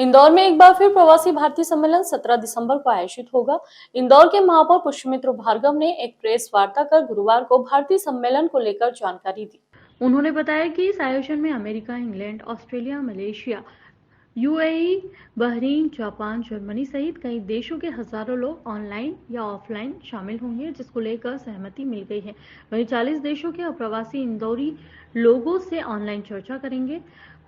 इंदौर में एक बार फिर प्रवासी भारतीय सम्मेलन 17 दिसंबर को आयोजित होगा। इंदौर के महापौर पुष्यमित्र भार्गव ने एक प्रेस वार्ता कर गुरुवार को भारतीय सम्मेलन को लेकर जानकारी दी। उन्होंने बताया कि इस आयोजन में America, England, Australia, Malaysia, UAE, Bahrain, Japan, Germany सहित कई देशों के हजारों लोग ऑनलाइन या ऑफलाइन शामिल होंगे, जिसको लेकर सहमति मिल गई है। वहीं 40 देशों के अप्रवासी इंदौरी लोगों से ऑनलाइन चर्चा करेंगे।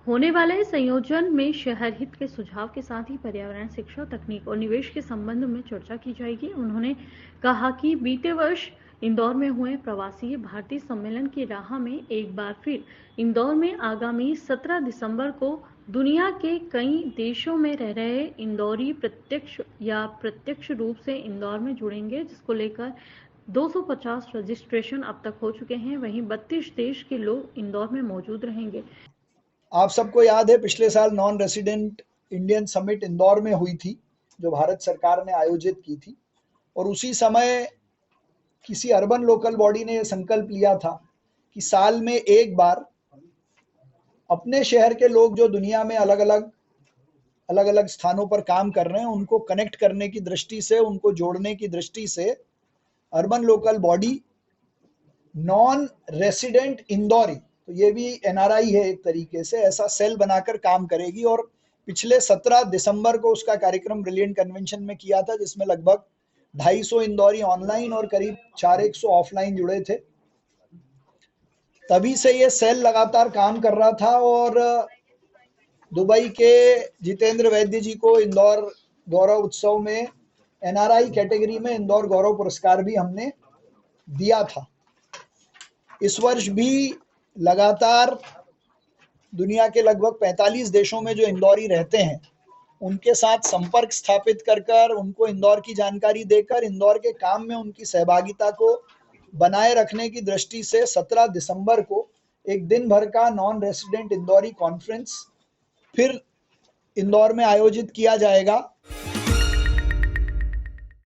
होने वाले संयोजन में शहर हित के सुझाव के साथ ही पर्यावरण, शिक्षा, तकनीक और निवेश के संबंध में चर्चा की जाएगी। उन्होंने कहा कि बीते वर्ष इंदौर में हुए प्रवासी भारतीय सम्मेलन की राह में एक बार फिर इंदौर में आगामी 17 दिसंबर को दुनिया के कई देशों में रह रहे इंदौरी प्रत्यक्ष या अप्रत्यक्ष रूप से इंदौर में जुड़ेंगे, जिसको लेकर 250 रजिस्ट्रेशन अब तक हो चुके हैं। वहीं 32 देश के लोग इंदौर में मौजूद रहेंगे। आप सबको याद है पिछले साल non resident Indian summit Indore में हुई थी, जो भारत सरकार ने आयोजित की थी, और उसी समय किसी अर्बन लोकल बॉडी ने यह संकल्प लिया था कि साल में एक बार अपने शहर के लोग जो दुनिया में अलग अलग स्थानों पर काम कर रहे हैं उनको कनेक्ट करने की दृष्टि से, उनको जोड़ने की दृष्टि से urban local body non resident Indori, तो ये भी एनआरआई है एक तरीके से, ऐसा सेल बनाकर काम करेगी। और पिछले 17 दिसंबर को उसका कार्यक्रम ब्रिलियंट कन्वेंशन में किया था, जिसमें लगभग 250 इंदौरी ऑनलाइन और करीब 400 ऑफलाइन जुड़े थे। तभी से ये सेल लगातार काम कर रहा था और दुबई के जितेंद्र वैद्य जी को इंदौर गौरव उत्सव में एनआरआई कैटेगरी में इंदौर गौरव पुरस्कार भी हमने दिया था। इस वर्ष भी लगातार दुनिया के लगभग 45 देशों में जो इंदौरी रहते हैं उनके साथ संपर्क स्थापित कर उनको इंदौर की जानकारी देकर इंदौर के काम में उनकी सहभागिता को बनाए रखने की दृष्टि से 17 दिसंबर को एक दिन भर का नॉन रेसिडेंट इंदौरी कॉन्फ्रेंस फिर इंदौर में आयोजित किया जाएगा।